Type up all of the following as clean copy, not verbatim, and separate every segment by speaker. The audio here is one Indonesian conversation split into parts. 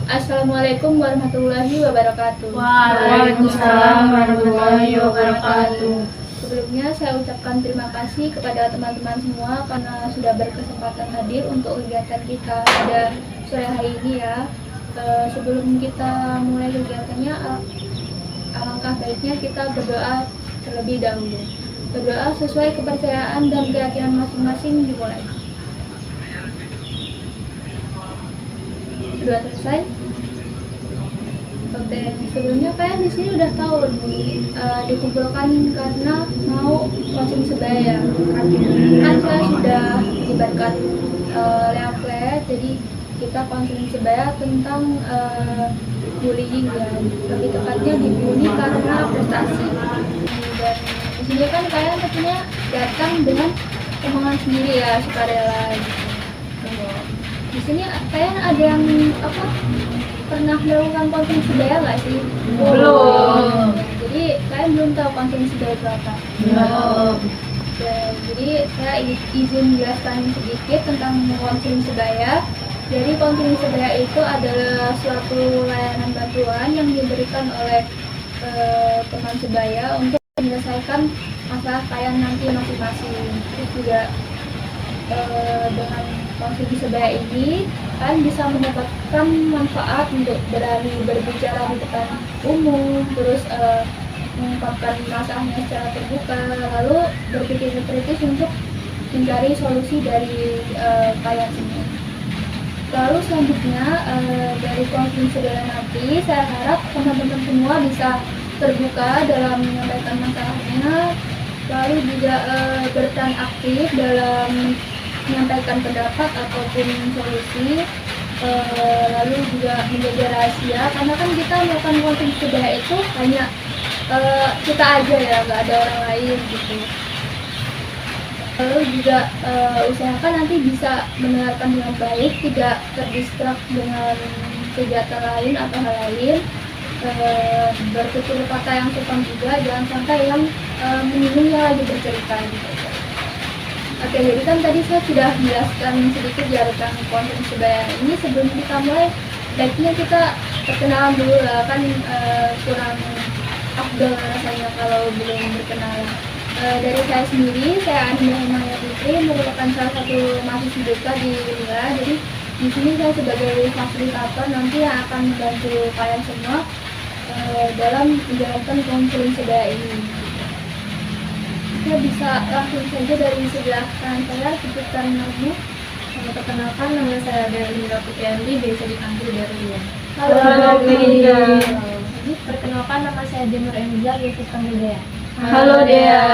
Speaker 1: Assalamualaikum warahmatullahi wabarakatuh.
Speaker 2: Waalaikumsalam warahmatullahi wabarakatuh.
Speaker 1: Sebelumnya saya ucapkan terima kasih kepada teman-teman semua karena sudah berkesempatan hadir untuk kegiatan kita pada sore hari ini ya. Sebelum kita mulai kegiatannya, alangkah baiknya kita berdoa terlebih dahulu. Berdoa sesuai kepercayaan dan keyakinan masing-masing dimulai. Sudah selesai? Oke, sebelumnya kalian di sini udah tahu dikumpulkan karena mau launching sebaya. Kan saya sudah melibatkan leaflet, jadi kita konseling sebaya tentang bullying ya, lebih tepatnya dibully karena prestasi. Dan di sini kan kalian tentunya datang dengan kemauan sendiri ya, sukarela gitu. Di sini kalian ada yang pernah melakukan konseling sebaya nggak sih?
Speaker 2: Belum.
Speaker 1: Jadi kalian belum tahu konseling sebaya itu apa?
Speaker 2: Belum.
Speaker 1: Jadi saya izin jelaskan sedikit tentang konseling sebaya. Jadi konseling sebaya itu adalah suatu layanan bantuan yang diberikan oleh teman sebaya untuk menyelesaikan masalah kalian nanti masing-masing. Terus juga dengan konseling sebaya ini kan bisa mendapatkan manfaat untuk berani berbicara di depan umum, terus mengungkapkan masalahnya secara terbuka, lalu berpikir kritis untuk mencari solusi dari kalian semua. Lalu selanjutnya dari konseling sebaya nanti saya harap teman-teman semua bisa terbuka dalam menyampaikan masalahnya, lalu juga berperan aktif dalam menyampaikan pendapat ataupun solusi, lalu juga menjaga rahasia karena kan kita melakukan konseling sebaya itu hanya kita aja ya, nggak ada orang lain gitu. Lalu juga usahakan nanti bisa mendengarkan dengan baik, tidak terdistrak dengan kegiatan lain atau hal lain, bertutur kata yang sopan juga, jangan sampai yang menyinggungnya lagi bercerita gitu. Oke, jadi kan tadi saya sudah menjelaskan sedikit ya tentang konseling sebaya ini. Sebelum kita mulai, baiknya kita perkenalan dulu lah, kan kurang afdol rasanya kalau belum berkenalan. Dari saya sendiri, saya Anindya Himaya Putri, merupakan salah satu mahasiswa BK di UNILA. Jadi di sini saya sebagai fasilitator nanti yang akan membantu kalian semua dalam menjalankan konseling sebaya ini. Kita bisa langsung saja dari sebelah kanan saya, sebutkan namanya.
Speaker 2: Perkenalkan, nama saya Delinda Putri, biasa dipanggil Delia.
Speaker 1: Halo
Speaker 2: Delinda.
Speaker 1: Jadi perkenalkan, nama saya Demur Emilia, biasa dipanggil Dea.
Speaker 2: Halo Dea.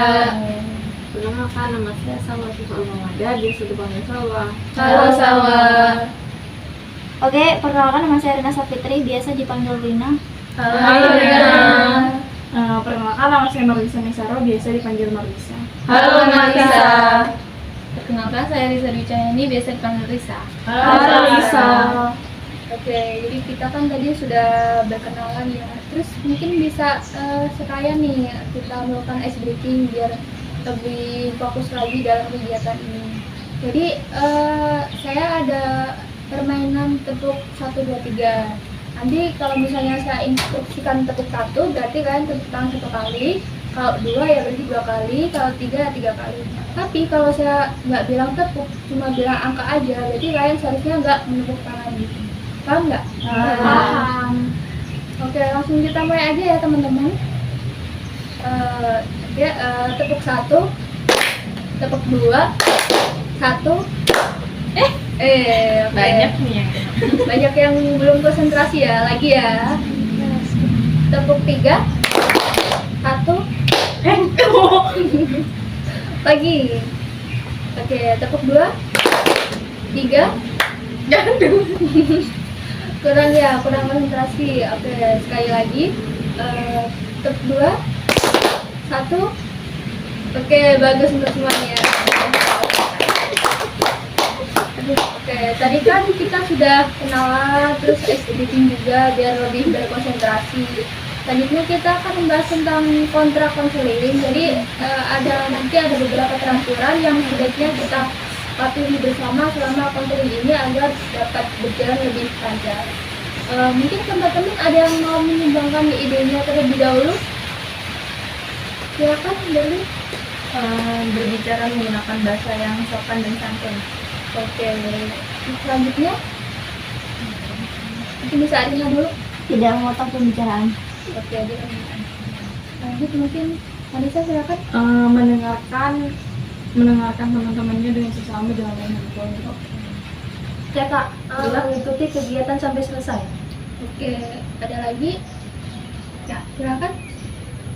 Speaker 3: Perkenalkan, nama saya Salwa Syifa Almawada, biasa dipanggil Salwa.
Speaker 1: Halo Salwa.
Speaker 4: Oke, perkenalkan nama saya Rina Safitri, biasa dipanggil Rina.
Speaker 2: Halo Rina.
Speaker 5: Perkenalkan nama saya Marlisa Mesaro, biasa dipanggil Marlisa.
Speaker 2: Halo Marisa.
Speaker 3: Perkenalkan, saya Risa Dwi Cahyani, biasa dipanggil Risa.
Speaker 2: Halo Risa.
Speaker 1: Oke, jadi kita kan tadi sudah berkenalan ya. Terus mungkin bisa sekalian nih kita melakukan ice breaking biar lebih fokus lagi dalam kegiatan ini. Jadi saya ada permainan tepuk 1, 2, 3. Nanti kalau misalnya saya instruksikan tepuk 1, berarti kalian tepuk tangan 1 kali. Kalau 2 ya berarti 2 kali, kalau 3 ya 3 kali. Tapi kalau saya nggak bilang tepuk, cuma bilang angka aja, berarti kalian seharusnya nggak menepuk tangan gitu. Paham nggak?
Speaker 4: Paham.
Speaker 1: Oke, langsung kita mulai aja ya teman-teman. Tepuk 1, tepuk 2, 1. Oke.
Speaker 2: Banyak nih yang
Speaker 1: Banyak yang belum konsentrasi ya, lagi ya. Tepuk 3, 1. Lagi. Oke, tepuk 2, 3. Kurang konsentrasi. Oke, sekali lagi. Tepuk 2, 1. Oke, bagus untuk semuanya. Oke, tadi kan kita sudah kenalan, terus editing juga biar lebih berkonsentrasi. Selanjutnya kita akan membahas tentang kontrak konseling. Jadi nanti ada beberapa peraturan yang sebaiknya kita patuhi bersama selama konseling ini agar dapat berjalan lebih lancar. Mungkin teman-teman ada yang mau menyumbangkan idenya terlebih dahulu? Silakan Berlin.
Speaker 5: Berbicara menggunakan bahasa yang sopan dan santun.
Speaker 1: Oke, selanjutnya mungkin bisa Arina dulu.
Speaker 4: Tidak memotong pembicaraan.
Speaker 1: Oke, aja. Lanjut mungkin Anissa silakan.
Speaker 5: Mendengarkan teman-temannya dengan sesama dengan handphone.
Speaker 1: Ya Kak,
Speaker 2: Mengikuti kegiatan sampai selesai.
Speaker 1: oke, ada lagi? Ya, silakan.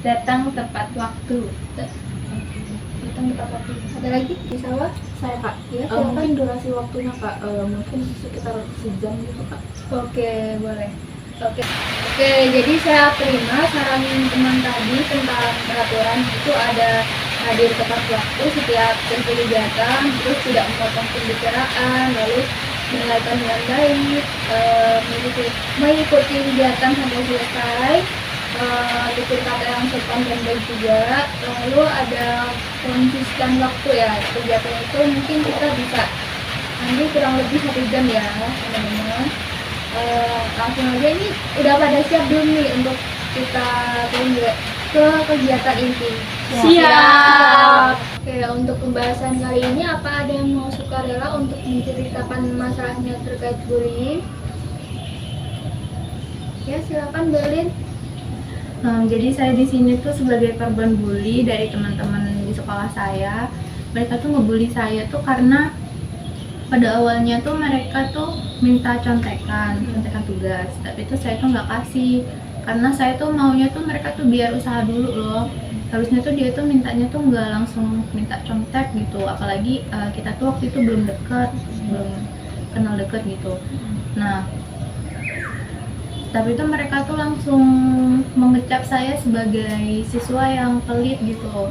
Speaker 2: Datang tepat waktu.
Speaker 1: Datang tepat waktu. Ada lagi? Bisa Wak?
Speaker 3: Saya Kak,
Speaker 1: Ya, silakan.
Speaker 3: mungkin durasi waktunya Kak, mungkin sekitar sejam gitu Kak.
Speaker 1: Oke, boleh. Oke, jadi saya terima saran teman tadi tentang peraturan itu ada hadir tepat waktu setiap kegiatan, terus tidak memotong pembicaraan, lalu mendengarkan dengan baik, mengikuti kegiatan sampai selesai, tutur kata yang sopan dan baik juga, lalu ada konsisten waktu ya, kegiatan itu mungkin kita bisa ambil kurang lebih 1 jam ya teman-teman. Langsung aja ini udah pada siap belum nih untuk kita ke kegiatan inti?
Speaker 5: Siap.
Speaker 1: Oke, untuk pembahasan kali ini apa ada yang mau sukarela untuk menceritakan masalahnya terkait bullying? Ya, silakan Berlin.
Speaker 5: Jadi saya di sini tuh sebagai korban bully dari teman-teman di sekolah saya. Mereka tuh ngebully saya tuh karena pada awalnya tuh mereka tuh minta contekan tugas, tapi tuh saya tuh nggak kasih karena saya tuh maunya tuh mereka tuh biar usaha dulu loh. Harusnya tuh dia tuh mintanya tuh nggak langsung minta contek gitu, apalagi kita tuh waktu itu belum kenal deket gitu. Nah, tapi itu mereka tuh langsung mengecap saya sebagai siswa yang pelit gitu.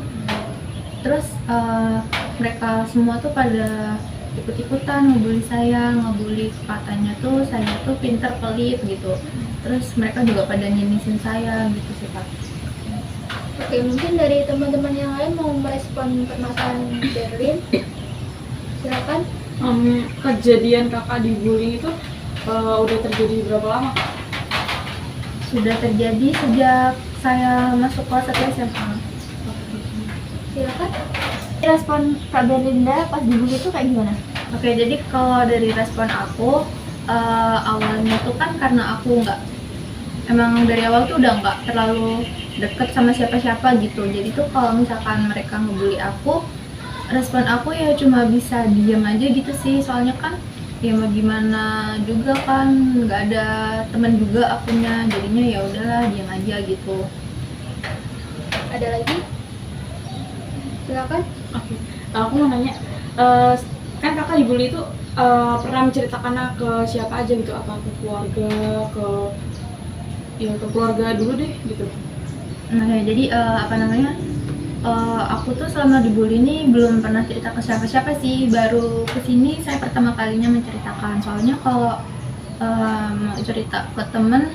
Speaker 5: Terus mereka semua tuh pada ikut-ikutan ngebully saya, katanya tuh saya tuh pinter pelit gitu. Terus mereka juga pada nyinisin saya gitu sih Pak.
Speaker 1: Oke, mungkin dari teman-teman yang lain mau merespon permasalahan Berlin? Silakan.
Speaker 5: Kejadian kakak dibully itu udah terjadi berapa lama Kak? Sudah terjadi sejak saya masuk kelas 1 SMA.
Speaker 1: Silakan.
Speaker 4: Respon Kak Berlinda pas dibully itu kayak gimana?
Speaker 5: Oke, jadi kalau dari respon aku awalnya tuh kan karena aku emang dari awal tuh udah nggak terlalu deket sama siapa-siapa gitu. Jadi tuh kalau misalkan mereka ngebully aku, respon aku ya cuma bisa diam aja gitu sih. Soalnya kan ya mau gimana juga kan nggak ada teman juga akunya. Jadinya ya udahlah diam aja gitu.
Speaker 1: Ada lagi? Silakan.
Speaker 2: Oke, aku mau nanya, kan kakak dibully itu pernah menceritakannya ke siapa aja gitu? Apa ke keluarga, ke keluarga dulu deh gitu.
Speaker 5: Nah, jadi aku tuh selama dibully ini belum pernah cerita ke siapa-siapa sih. Baru kesini saya pertama kalinya menceritakan. Soalnya kalau mau cerita ke temen,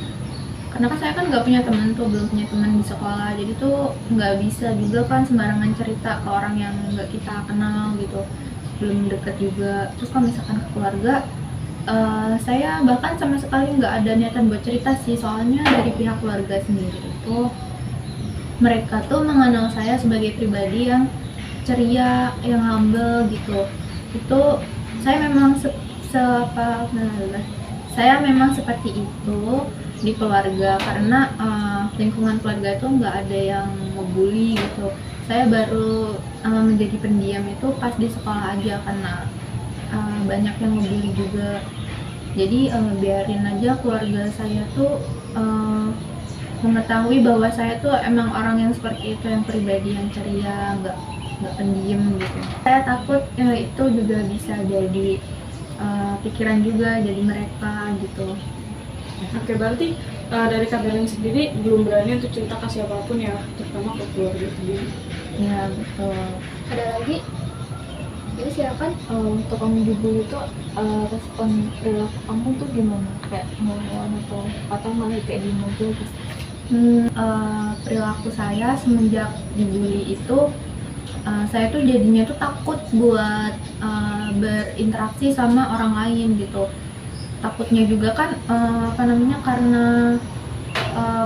Speaker 5: karena kan saya kan nggak punya temen tuh, belum punya temen di sekolah, jadi tuh nggak bisa juga kan sembarangan cerita ke orang yang nggak kita kenal gitu, belum deket juga. Terus kalau misalkan ke keluarga, saya bahkan sama sekali nggak ada niatan buat cerita sih. Soalnya dari pihak keluarga sendiri itu mereka tuh mengenal saya sebagai pribadi yang ceria, yang humble gitu. Itu saya memang saya memang seperti itu di keluarga, karena lingkungan keluarga itu nggak ada yang ngebully gitu. Saya baru menjadi pendiam itu pas di sekolah aja, karena banyak yang ngebully juga. Jadi biarin aja keluarga saya tuh mengetahui bahwa saya tuh emang orang yang seperti itu, yang pribadi yang ceria, nggak pendiam gitu. Saya takut itu juga bisa jadi pikiran juga jadi mereka gitu.
Speaker 2: Oke, berarti dari Kak Berlin sendiri belum berani untuk cerita ke siapapun ya, terutama ke keluarga sendiri.
Speaker 5: Ya betul.
Speaker 1: Ada lagi? Jadi silakan.
Speaker 3: Untuk kamu dibully itu respon perilaku kamu tuh gimana? Kayak ngelawan atau malah kayak diem aja gitu?
Speaker 5: Perilaku saya semenjak dibully itu, saya tuh jadinya tuh takut buat berinteraksi sama orang lain gitu. takutnya juga kan apa namanya, karena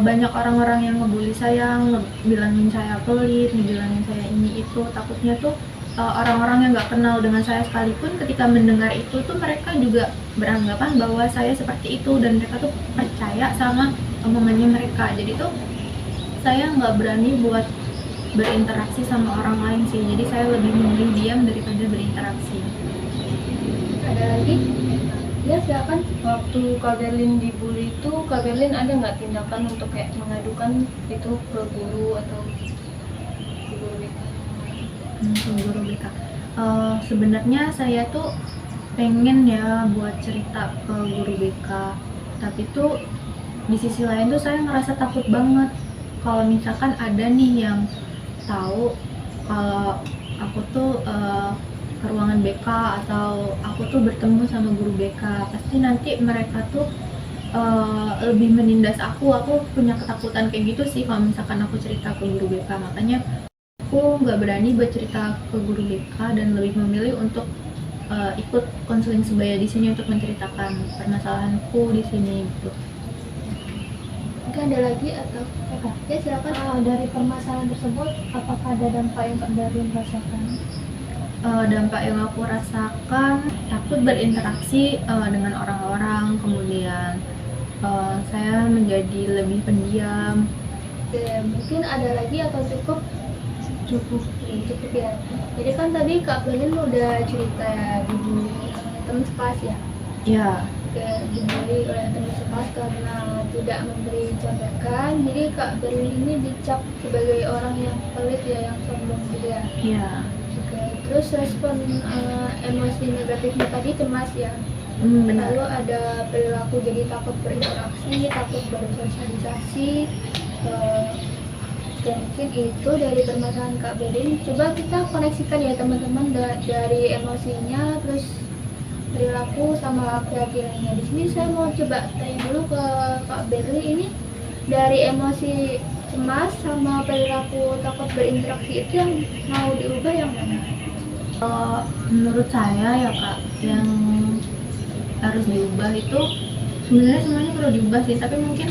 Speaker 5: banyak orang-orang yang ngebully saya, bilangin saya pelit, bilangin saya ini itu. Takutnya tuh orang-orang yang nggak kenal dengan saya sekalipun ketika mendengar itu tuh mereka juga beranggapan bahwa saya seperti itu, dan mereka tuh percaya sama omongannya mereka. Jadi tuh saya nggak berani buat berinteraksi sama orang lain sih. Jadi saya lebih memilih diam daripada berinteraksi.
Speaker 1: Ada lagi? Ya silakan.
Speaker 2: Waktu Kak Berlin dibully itu, Kak Berlin ada nggak tindakan untuk kayak mengadukan itu ke guru atau ke guru BK?
Speaker 5: Ke guru BK. Sebenarnya saya tuh pengen ya buat cerita ke guru BK, tapi tuh di sisi lain tuh saya ngerasa takut banget kalau misalkan ada nih yang tahu kalau aku tuh ke ruangan BK atau aku tuh bertemu sama guru BK, pasti nanti mereka tuh lebih menindas aku punya ketakutan kayak gitu sih kalau misalkan aku cerita ke guru BK. Makanya aku nggak berani buat cerita ke guru BK dan lebih memilih untuk ikut konseling sebaya di sini untuk menceritakan permasalahanku di sini gitu.
Speaker 1: Mungkin ada lagi atau apa? Ya silakan.
Speaker 3: Dari permasalahan tersebut, apakah ada dampak yang Kak Berlin rasakan?
Speaker 5: Dampak yang aku rasakan, takut berinteraksi dengan orang-orang, kemudian saya menjadi lebih pendiam.
Speaker 1: Oke, mungkin ada lagi atau cukup? Cukup ya. Jadi kan tadi Kak Berlin udah cerita ya, dibully teman sekelas ya.
Speaker 5: Ya,
Speaker 1: Dibully oleh teman sekelas karena tidak memberi contekan. Jadi Kak Berlin ini dicap sebagai orang yang pelit ya, yang sombong gitu ya.
Speaker 5: ya,
Speaker 1: Oke, terus respon emosi negatifnya tadi cemas ya.
Speaker 5: benar.
Speaker 1: Lalu ada perilaku jadi takut berinteraksi, takut bersosialisasi. Dan mungkin itu dari permasalahan Kak Berlin. Coba kita koneksikan ya teman-teman dari emosinya, terus perilaku sama keyakinannya. Di sini saya mau coba tanya dulu ke Kak Berlin, ini dari emosi cemas sama perilaku takut berinteraksi itu yang mau diubah yang mana?
Speaker 5: Menurut saya ya Kak, yang harus diubah itu sebenarnya semuanya perlu diubah sih, tapi mungkin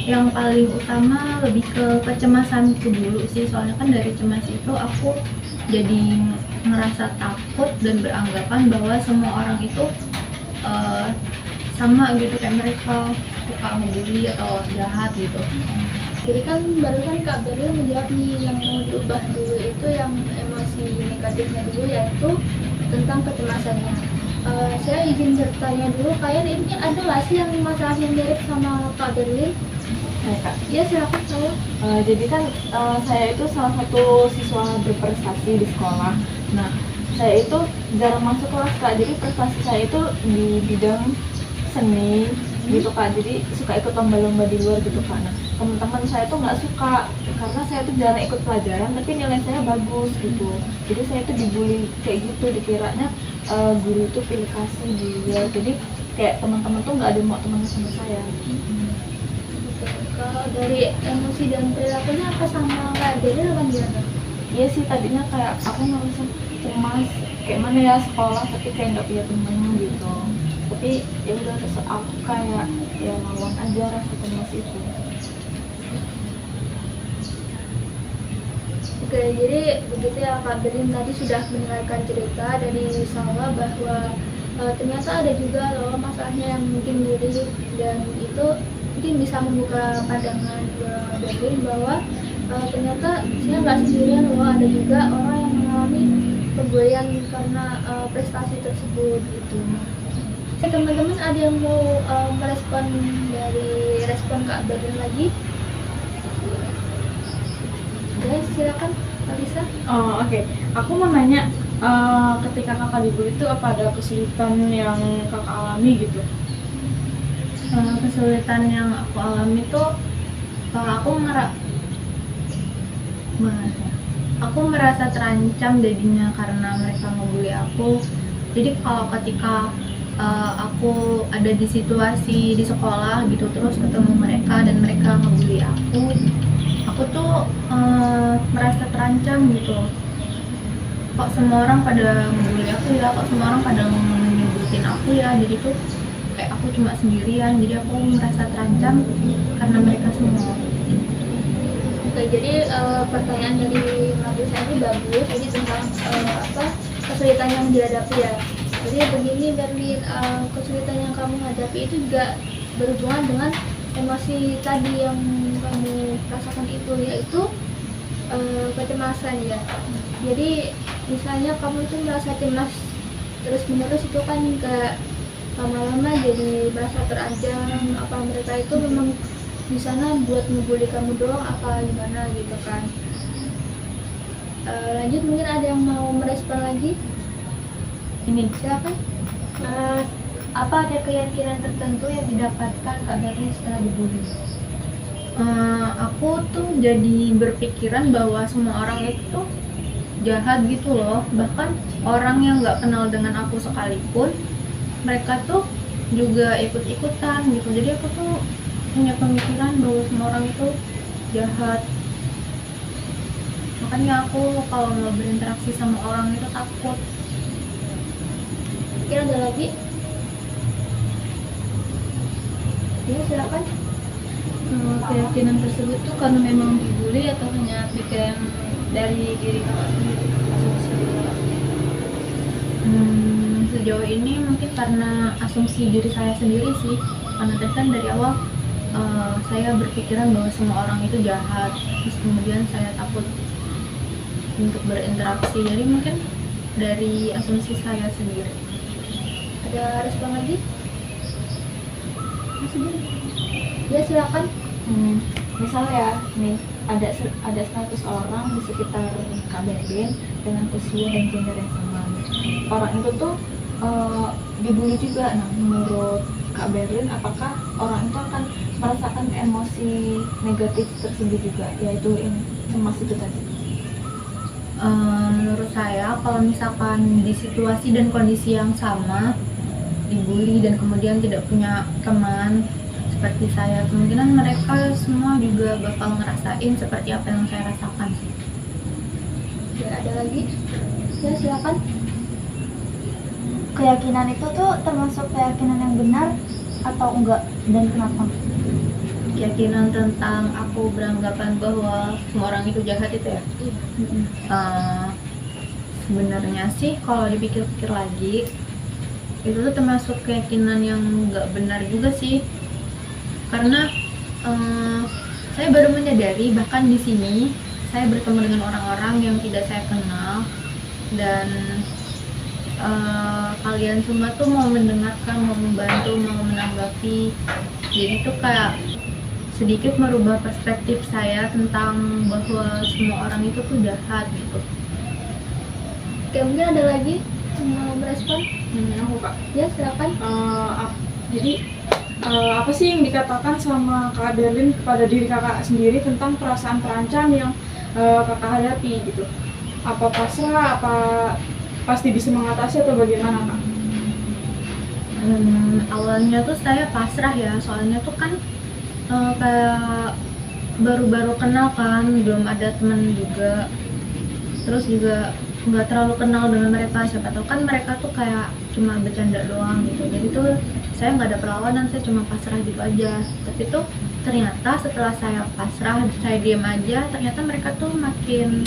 Speaker 5: yang paling utama lebih ke kecemasanku dulu sih. Soalnya kan dari cemas itu aku jadi ngerasa takut dan beranggapan bahwa semua orang itu sama gitu, kayak mereka suka ngebully atau jahat gitu.
Speaker 1: Jadi kan barusan Kak Berlin menjawab nih, yang mau diubah dulu itu yang emosi negatifnya dulu, yaitu tentang kecemasannya. Saya izin bertanya dulu, kalian ini ada nggak sih yang masalah yang mirip sama Kak Berlin?
Speaker 3: Hai Kak.
Speaker 1: Ya silakan saya.
Speaker 3: Jadi kan saya itu salah satu siswa berprestasi di sekolah. Nah, saya itu jarang masuk kelas Kak. Jadi prestasi saya itu di bidang seni gitu Kak. Jadi suka ikut lomba-lomba di luar gitu Kak. Nah, teman-teman saya tuh nggak suka karena saya tuh jarang ikut pelajaran, tapi nilai saya bagus gitu. Jadi saya tuh dibully kayak gitu, dikiranya guru itu pilih kasih dia. Jadi kayak teman-teman tuh nggak ada mau teman sama saya.
Speaker 1: Kalau dari emosi dan perilakunya apa sama Kak Berlin apa gimana?
Speaker 3: Iya sih, tadinya kayak aku ngerasa cemas kayak mana ya sekolah, tapi kayak nggak punya temen gitu. Tapi ya udah, terus aku kayak ya lawan aja rasa cemas itu.
Speaker 1: Oke, jadi begitu ya Kak Berlin tadi sudah mendengarkan cerita dari Salwa bahwa ternyata ada juga loh masalahnya yang mungkin mirip, dan itu mungkin bisa membuka pandangan ke Berlin bahwa ternyata saya nggak sendirian loh, ada juga orang yang mengalami pembulian karena prestasi tersebut gitu. Teman-teman ada yang mau merespon dari respon Kak Berlin lagi? Oke, silakan Kak Lisa.
Speaker 2: Oh, oke. Aku mau nanya, ketika kakak dibully itu apa ada kesulitan yang kakak alami gitu?
Speaker 5: Kesulitan yang aku alami tuh aku merasa terancam jadinya karena mereka ngebully aku. Jadi kalau ketika aku ada di situasi di sekolah gitu, terus ketemu mereka dan mereka ngebully aku tuh merasa terancam gitu. Kok semua orang pada ngebully aku ya, kok semua orang pada menyebut deketin aku ya, jadi tuh kayak aku cuma sendirian, jadi aku merasa terancam karena mereka semua.
Speaker 1: Oke, jadi pertanyaan dari Mbak Lisa ini bagus. Jadi tentang kesulitan yang dihadapi ya. Jadi begini Berlin, kesulitan yang kamu hadapi itu juga berhubungan dengan emosi tadi yang kamu rasakan itu, yaitu kecemasan ya. Jadi misalnya kamu itu merasa cemas terus menerus, itu kan kayak lama-lama jadi merasa terancam. Apa mereka itu memang di sana buat ngebully kamu doang apa gimana gitu kan? Lanjut, mungkin ada yang mau merespon lagi?
Speaker 5: Ini
Speaker 1: Silakan.
Speaker 2: Apa ada keyakinan tertentu yang didapatkan Kak Berlin setelah dibully?
Speaker 5: Aku tuh jadi berpikiran bahwa semua orang itu tuh jahat gitu loh. Bahkan orang yang nggak kenal dengan aku sekalipun, mereka tuh juga ikut-ikutan gitu. Jadi aku tuh punya pemikiran bahwa semua orang itu jahat. Makanya aku kalau mau berinteraksi sama orang itu takut.
Speaker 1: Mungkin ada lagi? Ya, silakan.
Speaker 2: Keyakinan tersebut tuh karena memang dibully atau hanya pikiran dari diri kakak sendiri?
Speaker 5: Sejauh ini mungkin karena asumsi diri saya sendiri sih, karena kan dari awal saya berpikiran bahwa semua orang itu jahat, terus kemudian saya takut untuk berinteraksi, jadi mungkin dari asumsi saya sendiri.
Speaker 1: Ada respon lagi? Ya, silakan.
Speaker 3: Misalnya ya, nih ada 100 orang di sekitar Kak Berlin dengan usia dan gender yang sama. Orang itu tuh dibully juga. Nah, menurut Kak Berlin, apakah orang itu akan merasakan emosi negatif tersebut juga, yaitu yang cemas itu tadi?
Speaker 5: Menurut saya, kalau misalkan di situasi dan kondisi yang sama, dibully dan kemudian tidak punya teman seperti saya, kemungkinan mereka semua juga bakal ngerasain seperti apa yang saya rasakan sih.
Speaker 1: Ya, ada lagi? Ya, silakan.
Speaker 4: Keyakinan itu tuh termasuk keyakinan yang benar atau enggak, dan kenapa?
Speaker 5: Keyakinan tentang aku beranggapan bahwa semua orang itu jahat itu ya? Sebenarnya sih kalau dipikir-pikir lagi, itu tuh termasuk keyakinan yang nggak benar juga sih, karena saya baru menyadari bahkan di sini saya bertemu dengan orang-orang yang tidak saya kenal, dan kalian semua tuh mau mendengarkan, mau membantu, mau menanggapi, jadi tuh kayak sedikit merubah perspektif saya tentang bahwa semua orang itu tuh jahat gitu.
Speaker 1: Oke, mungkin ada lagi yang mau merespon?
Speaker 3: Aku Kak.
Speaker 1: Ya, silakan.
Speaker 3: Jadi apa sih yang dikatakan sama Kak Berlin kepada diri kakak sendiri tentang perasaan terancam yang kakak hadapi gitu? Apa pasrah, apa pasti bisa mengatasi, atau bagaimana Kak?
Speaker 5: Awalnya tuh saya pasrah ya, soalnya tuh kan kayak baru-baru kenal kan, belum ada teman juga, terus juga nggak terlalu kenal dengan mereka, siapa tahu kan mereka tuh kayak cuma bercanda doang gitu, jadi tuh saya nggak ada perlawanan, saya cuma pasrah gitu aja. Tapi tuh ternyata setelah saya pasrah, saya diam aja, ternyata mereka tuh makin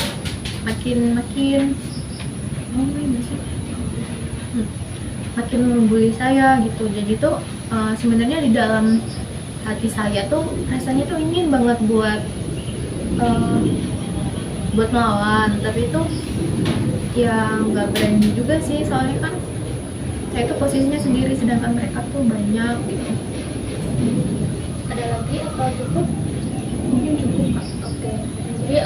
Speaker 5: membuli saya gitu. Jadi tuh sebenarnya di dalam hati saya tuh rasanya tuh ingin banget buat melawan, tapi itu ya nggak berani juga sih, soalnya kan saya tuh posisinya sendiri sedangkan mereka tuh banyak gitu.
Speaker 1: Ada lagi atau cukup? Mungkin cukup, Kak. Oke. Jadi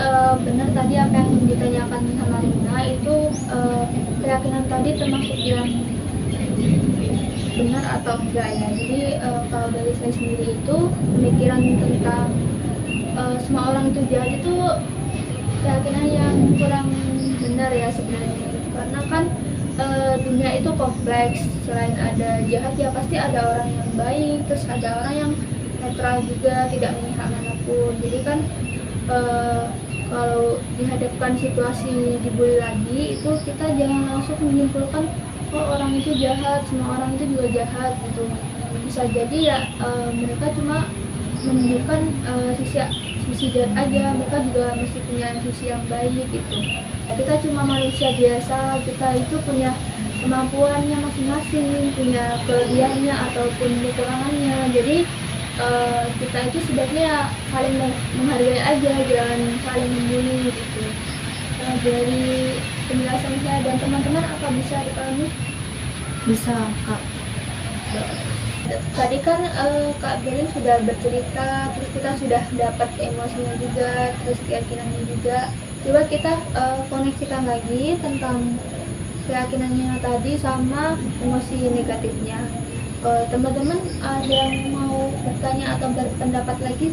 Speaker 1: benar tadi apa yang ditanyakan sama Rina itu, keyakinan tadi termasuk yang benar atau enggak ya. Jadi kalau dari saya sendiri itu pemikiran tentang semua orang itu jahat itu keyakinan yang kurang benar ya sebenarnya. Karena kan dunia itu kompleks, selain ada jahat ya pasti ada orang yang baik, terus ada orang yang netral juga, tidak memihak manapun. Jadi kan kalau dihadapkan situasi dibully lagi, itu kita jangan langsung menyimpulkan oh orang itu jahat, semua orang itu juga jahat gitu. Bisa jadi ya mereka cuma menunjukkan sisi jahat aja, mereka juga mesti punya sisi yang baik gitu. Kita cuma manusia biasa, kita itu punya kemampuannya masing-masing, punya kelebihannya ataupun kekurangannya. Jadi kita itu sebaiknya saling menghargai aja, jangan saling membuli gitu. Dari penjelasan saya dan teman-teman, apa bisa dipahami?
Speaker 5: Bisa, Kak.
Speaker 1: Tadi kan Kak Belin sudah bercerita, terus kita sudah dapat emosinya juga, terus keyakinannya juga. Coba kita koneksikan lagi tentang keyakinannya tadi sama emosi negatifnya. Teman-teman ada yang mau bertanya atau berpendapat lagi?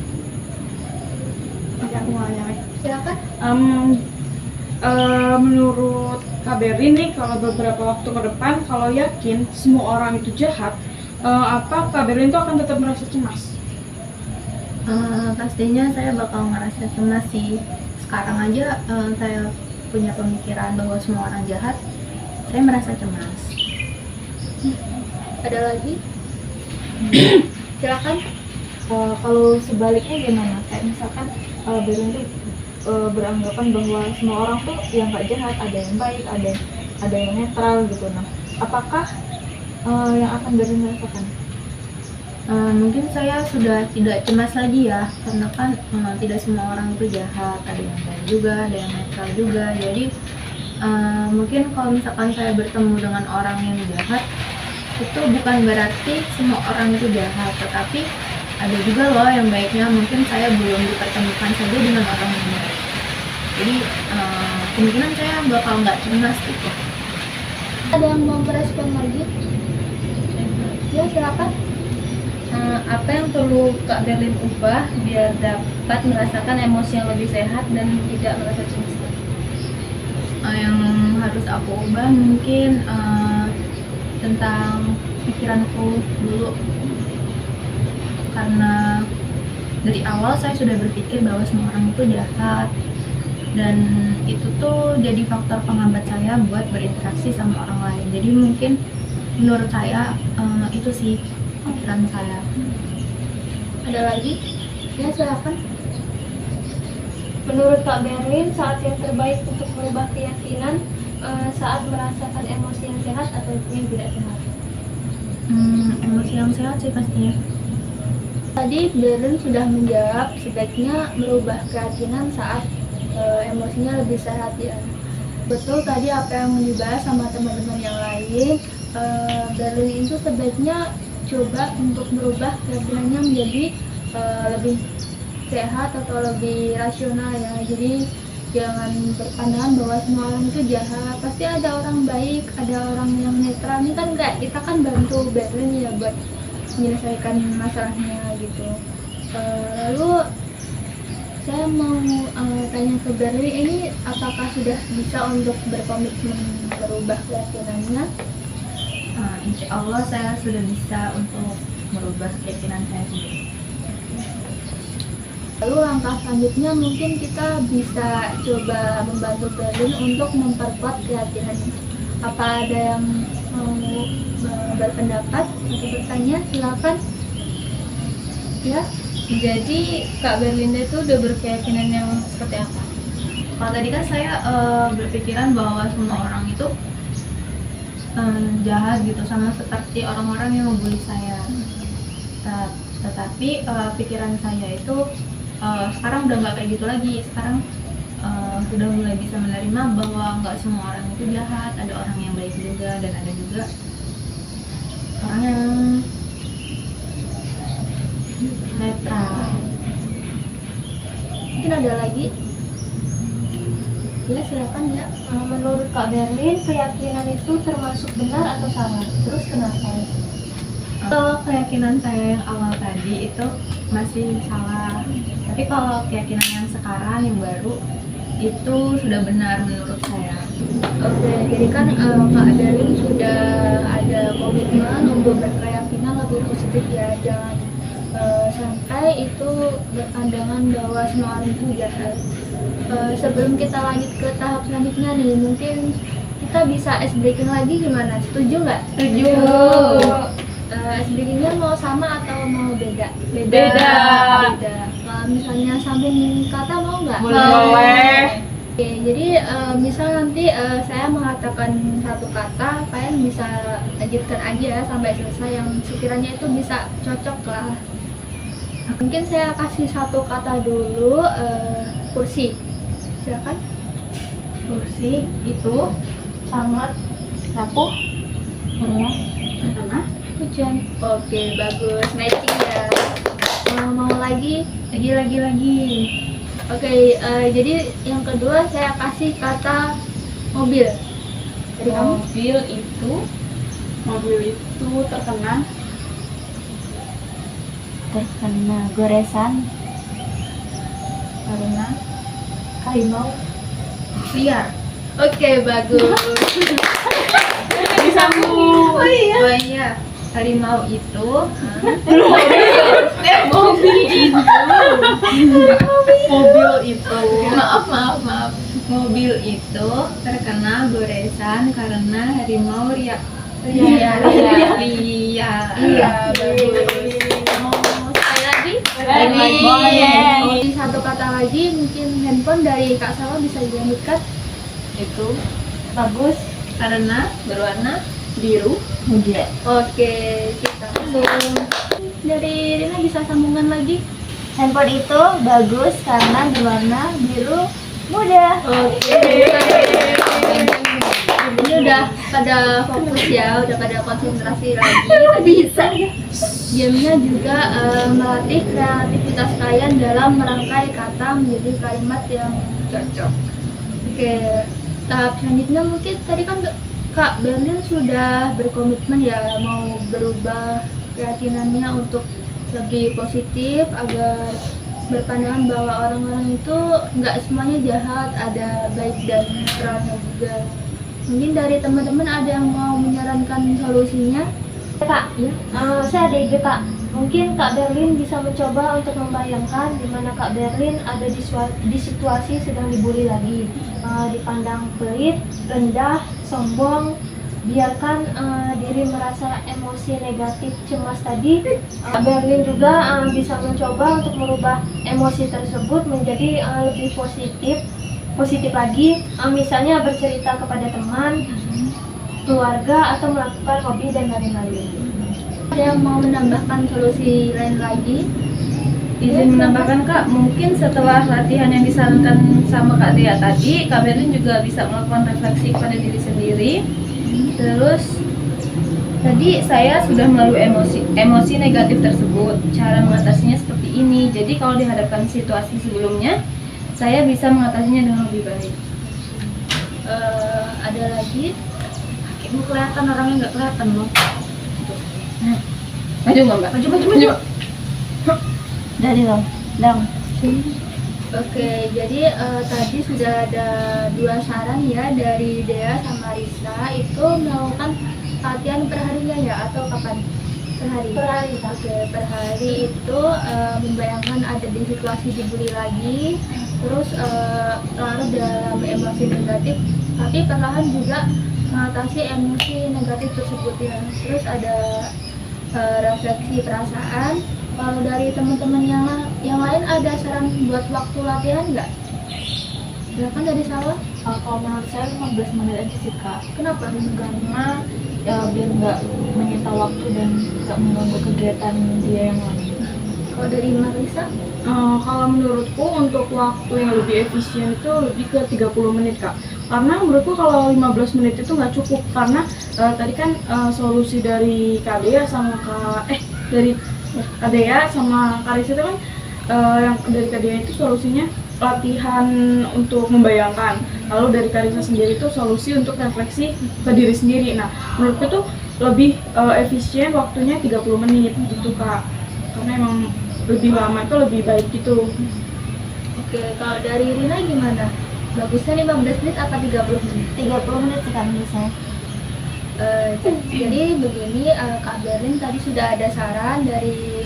Speaker 1: Silakan.
Speaker 3: Menurut Kak Berlin nih, kalau beberapa waktu ke depan, kalau yakin semua orang itu jahat, apa Kak Berlin tuh akan tetap merasa cemas?
Speaker 5: Pastinya saya bakal ngerasa cemas sih. Sekarang aja saya punya pemikiran bahwa semua orang jahat, saya merasa cemas.
Speaker 1: Ada lagi? Silakan.
Speaker 3: Kalau sebaliknya gimana? Kayak misalkan Berlin tuh beranggapan bahwa semua orang tuh yang nggak jahat, ada yang baik, ada yang netral gitu. Nah, apakah yang akan Berlin rasakan?
Speaker 5: Mungkin saya sudah tidak cemas lagi ya, karena kan tidak semua orang itu jahat, ada yang baik juga, ada yang netral juga. Jadi mungkin kalau misalkan saya bertemu dengan orang yang jahat, itu bukan berarti semua orang itu jahat, tetapi ada juga loh yang baiknya. Mungkin saya belum dipertemukan saja dengan orang yang baik. Jadi kemungkinan saya bakal nggak cemas gitu.
Speaker 1: Ada yang mau merespon lagi? Ya, silakan.
Speaker 2: Apa yang perlu Kak Berlin ubah biar dapat merasakan emosi yang lebih sehat dan tidak merasa cemas?
Speaker 5: Yang harus aku ubah mungkin tentang pikiranku dulu, karena dari awal saya sudah berpikir bahwa semua orang itu jahat, dan itu tuh jadi faktor penghambat saya buat berinteraksi sama orang lain. Jadi mungkin menurut saya itu sih pikiran saya.
Speaker 1: Ada lagi? Ya, silakan. Menurut Kak Berlin, saat yang terbaik untuk merubah keyakinan saat merasakan emosi yang sehat atau yang tidak sehat?
Speaker 5: Emosi yang sehat sih pastinya.
Speaker 1: Tadi Berlin sudah menjawab sebaiknya merubah keyakinan saat emosinya lebih sehat ya. Betul tadi apa yang dibahas sama teman-teman yang lain. Berlin itu sebaiknya coba untuk merubah keyakinannya menjadi lebih sehat atau lebih rasional ya. Jadi jangan berpandangan bahwa semua orang itu jahat, pasti ada orang baik, ada orang yang netral. Ini kan enggak, kita kan bantu Berlin ya buat menyelesaikan masalahnya gitu. Lalu saya mau tanya ke Berlin, ini apakah sudah bisa untuk berkomitmen merubah keyakinannya?
Speaker 5: Insya Allah saya sudah bisa untuk merubah keyakinan saya sendiri.
Speaker 1: Lalu langkah selanjutnya mungkin kita bisa coba membantu Berlin untuk memperkuat keyakinannya. Apa ada yang mau berpendapat atau bertanya? Silakan. Ya.
Speaker 2: Jadi Kak Berlinda itu udah berkeyakinan yang seperti apa?
Speaker 5: Kalau tadi kan saya berpikiran bahwa semua orang itu jahat gitu, sama seperti orang-orang yang membuli saya. Tetapi pikiran saya itu sekarang udah nggak kayak gitu lagi. Sekarang sudah mulai bisa menerima bahwa nggak semua orang itu jahat, ada orang yang baik juga dan ada juga orang yang netral.
Speaker 1: Mungkin ada lagi? Ya, silakan ya. Menurut Kak Berlin, keyakinan itu termasuk benar atau salah? Terus kenapa?
Speaker 5: Kalau keyakinan saya yang awal tadi itu masih salah, tapi kalau keyakinan yang sekarang yang baru itu sudah benar menurut saya.
Speaker 1: Oke, jadi kan Kak Berlin sudah ada komitmen untuk berkeyakinan lebih positif ya, jangan sampai itu berpandangan bahwa semua orang itu jahat. Sebelum kita lanjut ke tahap selanjutnya nih, mungkin kita kita bisa ice breaking lagi gimana? Setuju nggak?
Speaker 5: Setuju.
Speaker 1: Ice breakingnya mau sama atau mau beda?
Speaker 5: Beda.
Speaker 1: Kalau misalnya sambung kata mau nggak?
Speaker 3: Boleh.
Speaker 1: Oke, jadi misal nanti saya mengatakan satu kata, kalian bisa lanjutkan aja sampai selesai yang sekiranya itu bisa cocok lah. Mungkin saya kasih satu kata dulu, kursi. Silakan.
Speaker 3: Kursi itu sangat rapuh. Karena
Speaker 1: Hujan. Oke, bagus, matching ya. Mau lagi?
Speaker 5: Lagi.
Speaker 1: Oke, jadi yang kedua saya kasih kata mobil. Dari kamu?
Speaker 3: mobil itu terkena
Speaker 4: goresan
Speaker 3: karena harimau
Speaker 5: Liar.
Speaker 1: Oke, bagus.
Speaker 3: disambung.
Speaker 5: Oh iya. Harimau itu
Speaker 3: Mobil itu
Speaker 5: maaf. Mobil itu terkena goresan karena harimau liar.
Speaker 1: Iya,
Speaker 5: Bagus.
Speaker 1: Mau sekali lagi?
Speaker 3: Boleh.
Speaker 1: Di satu kata lagi, mungkin handphone dari Kak Salwa bisa dilanjutkan.
Speaker 3: itu bagus
Speaker 5: Karena berwarna
Speaker 3: biru.
Speaker 4: muda.
Speaker 1: Oke, kita langsung dari Rina bisa sambungan lagi.
Speaker 4: Handphone itu bagus karena berwarna biru muda.
Speaker 1: Oke. Ini udah pada fokus ya, udah pada konsentrasi lagi. Tadi bisa. Gamenya juga melatih kreativitas kalian dalam merangkai kata menjadi kalimat yang cocok. Oke, tahap selanjutnya mungkin tadi kan Kak Berlin sudah berkomitmen ya mau berubah keyakinannya untuk lebih positif agar berpandangan bahwa orang-orang itu nggak semuanya jahat, ada baik dan terangnya juga. Mungkin dari teman-teman ada yang mau menyarankan solusinya?
Speaker 6: Kak, saya ada ide Kak. Mungkin Kak Berlin bisa mencoba untuk membayangkan di mana Kak Berlin ada di situasi sedang dibully lagi, dipandang pelit, rendah, sombong. Biarkan diri merasa emosi negatif, cemas tadi. Kak Berlin juga bisa mencoba untuk merubah emosi tersebut menjadi lebih positif lagi. Misalnya bercerita kepada teman, keluarga, atau melakukan hobi dan lain-lain.
Speaker 1: Ada yang mau menambahkan solusi lain lagi?
Speaker 2: Izin menambahkan Kak, mungkin setelah latihan yang disarankan sama Kak Dea tadi, Kak Berlin juga bisa melakukan refleksi pada diri sendiri. Terus tadi saya sudah melalui emosi negatif tersebut. Cara mengatasinya seperti ini. Jadi kalau dihadapkan situasi sebelumnya, saya bisa mengatasinya dengan lebih baik.
Speaker 1: Ada lagi?
Speaker 2: Ibu kelihatan orangnya nggak kelihatan loh.
Speaker 5: Maju nggak Mbak?
Speaker 2: Maju.
Speaker 4: Dari dong.
Speaker 1: Oke, jadi tadi sudah ada 2 saran ya dari Dea sama Risa itu melakukan latihan per harinya ya atau kapan? Per hari. Oke, per hari itu membayangkan ada di situasi dibully lagi, terus larut dalam emosi negatif, tapi perlahan juga mengatasi emosi negatif tersebut ya. Terus ada refleksi perasaan. Kalau dari teman-teman yang lain ada saran buat waktu latihan nggak? Silakan dari Salwa.
Speaker 3: Kalau menurut saya 15 menit aja sih Kak.
Speaker 1: Kenapa?
Speaker 3: Karena ya biar nggak menyita waktu dan nggak mengganggu kegiatan dia yang lain.
Speaker 1: Kalau dari Marisa?
Speaker 7: Kalau menurutku untuk waktu yang lebih efisien itu lebih ke 30 menit Kak. Karena menurutku kalau 15 menit itu nggak cukup karena tadi kan solusi dari Kak Dea sama dari Kak Dea sama Kak Risa itu kan yang dari Kak Dea itu solusinya latihan untuk membayangkan. Lalu dari Kak Risa sendiri itu solusi untuk refleksi ke diri sendiri. Nah, menurutku tuh lebih efisien waktunya 30 menit gitu Kak. Karena emang lebih lama itu lebih baik gitu.
Speaker 1: Oke, kalau dari Rina gimana? Bagusnya 15 menit atau 30 menit?
Speaker 4: 30 menit sih kan bisa.
Speaker 1: Jadi begini, Kak Berlin tadi sudah ada saran dari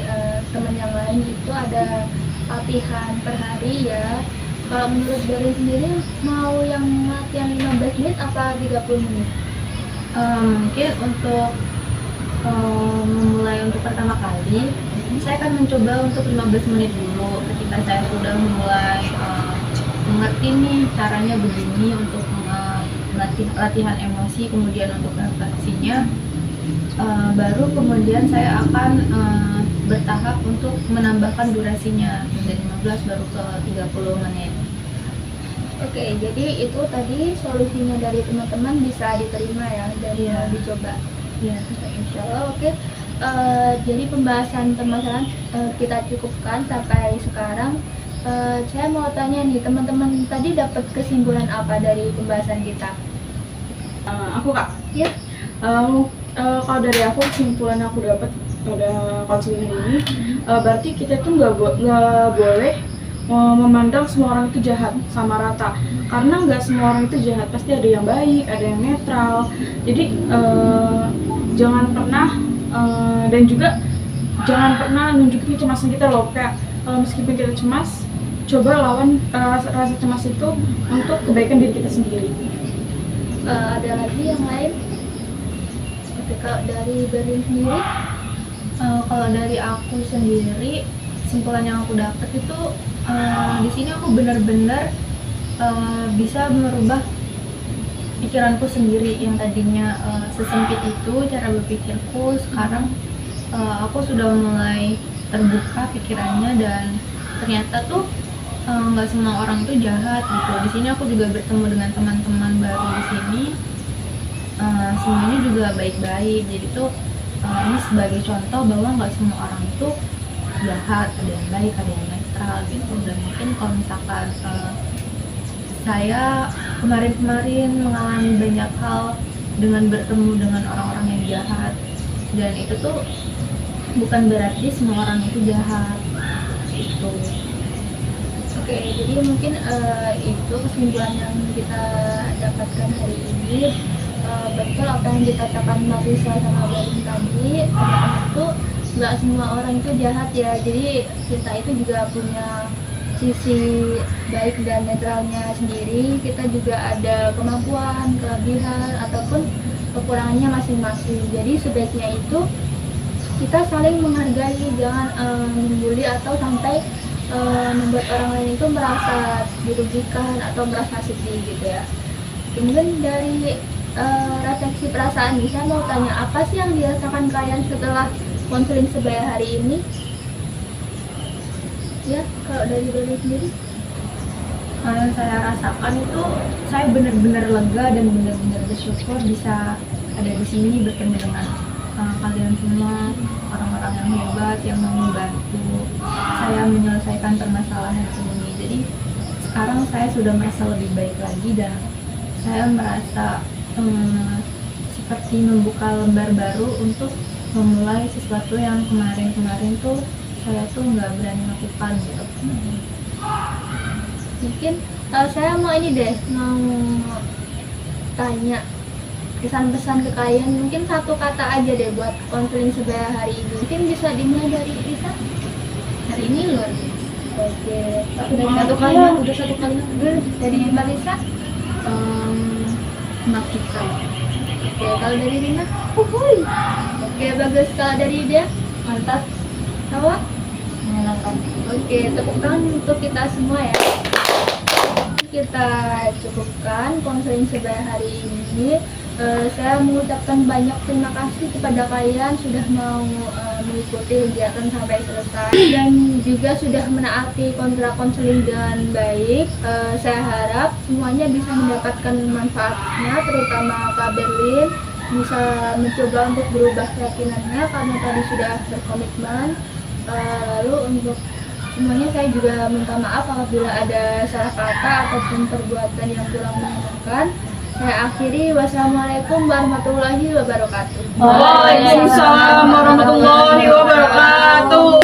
Speaker 1: teman yang lain itu ada latihan per hari ya. Kalau menurut Berlin sendiri mau yang latihan 15 menit apa 30 menit?
Speaker 5: Mungkin untuk memulai untuk pertama kali, saya akan mencoba untuk 15 menit dulu. Ketika saya sudah mulai mengerti nih caranya begini untuk latihan emosi, kemudian untuk refleksinya, baru kemudian saya akan bertahap untuk menambahkan durasinya dari 15 baru ke 30 menit.
Speaker 1: Oke, jadi itu tadi solusinya dari teman-teman bisa diterima ya, dari
Speaker 5: Iya.
Speaker 1: dicoba.
Speaker 5: Ya.
Speaker 1: Insya Allah, oke. Jadi pembahasan permasalahan kita cukupkan sampai sekarang. Saya mau tanya nih, teman-teman tadi dapat kesimpulan apa dari pembahasan kita?
Speaker 7: Aku Kak,
Speaker 1: Ya.
Speaker 7: kalau dari aku kesimpulan aku dapat pada konseling ini, berarti kita tuh nggak boleh memandang semua orang itu jahat sama rata, karena nggak semua orang itu jahat, pasti ada yang baik, ada yang netral. Jadi jangan pernah dan juga jangan pernah nunjukin kecemasan kita loh, kayak meskipun kita cemas, coba lawan rasa cemas itu untuk kebaikan diri kita sendiri.
Speaker 1: Ada lagi yang lain? Oke, kalau dari Berlin sendiri?
Speaker 5: Kalau dari aku sendiri, kesimpulan yang aku dapat itu di sini aku benar-benar bisa merubah pikiranku sendiri yang tadinya sesempit itu cara berpikirku. Sekarang aku sudah mulai terbuka pikirannya dan ternyata tuh nggak semua orang itu jahat gitu. Di sini aku juga bertemu dengan teman-teman baru di sini, semuanya juga baik-baik. Jadi tuh ini sebagai contoh bahwa nggak semua orang itu jahat, ada yang baik, ada yang netral gitu. Dan mungkin kalau misalkan saya kemarin-kemarin mengalami banyak hal dengan bertemu dengan orang-orang yang jahat, dan itu tuh bukan berarti semua orang itu jahat gitu.
Speaker 1: Oke, jadi mungkin itu kesimpulan yang kita dapatkan hari ini. Betul apa yang dikatakan Marisa sama Berlin tadi, teman-teman itu nggak semua orang itu jahat ya. Jadi kita itu juga punya sisi baik dan netralnya sendiri. Kita juga ada kemampuan, kelebihan ataupun kekurangannya masing-masing. Jadi sebaiknya itu kita saling menghargai, jangan membuli atau sampai membuat orang lain itu merasa dirugikan atau merasa sedih gitu ya. Kemudian dari refleksi perasaan nih, saya mau tanya, apa sih yang dirasakan kalian setelah konseling sebaya hari ini? Ya, kalau dari Dori sendiri?
Speaker 5: Yang saya rasakan itu saya benar-benar lega dan benar-benar bersyukur bisa ada di sini bertemu dengan kalian semua, orang-orang yang hebat yang mau membantu saya menyelesaikan permasalahan ini. Jadi sekarang saya sudah merasa lebih baik lagi dan saya merasa seperti membuka lembar baru untuk memulai sesuatu yang kemarin-kemarin tuh saya tuh nggak berani lakukan gitu.
Speaker 1: Mungkin saya mau ini deh, mau tanya pesan-pesan ke kalian, mungkin satu kata aja deh buat konseling sebaya hari ini. Mungkin bisa dimulai dari Risa. Hari ini luar biasa. Oke, satu kalimat, udah satu kalimat dulu dari Mbak Risa.
Speaker 5: Maksudnya
Speaker 1: Oke, kalau dari Rina, oke, bagus. Kalau dari dia,
Speaker 3: Mantap,
Speaker 1: Hawa.
Speaker 3: menyenangkan.
Speaker 1: Oke, tepuk tangan untuk kita semua ya. Kita cukupkan konseling sebaya hari ini. Saya mengucapkan banyak terima kasih kepada kalian sudah mau mengikuti kegiatan sampai selesai dan juga sudah menaati kontrak konseling dengan baik. Saya harap semuanya bisa mendapatkan manfaatnya, terutama Kak Berlin bisa mencoba untuk berubah keyakinannya karena tadi sudah berkomitmen. Lalu untuk semuanya saya juga minta maaf apabila ada salah kata ataupun perbuatan yang kurang menyenangkan. Saya akhiri, wassalamualaikum warahmatullahi wabarakatuh.
Speaker 7: Waalaikumsalam warahmatullahi wabarakatuh.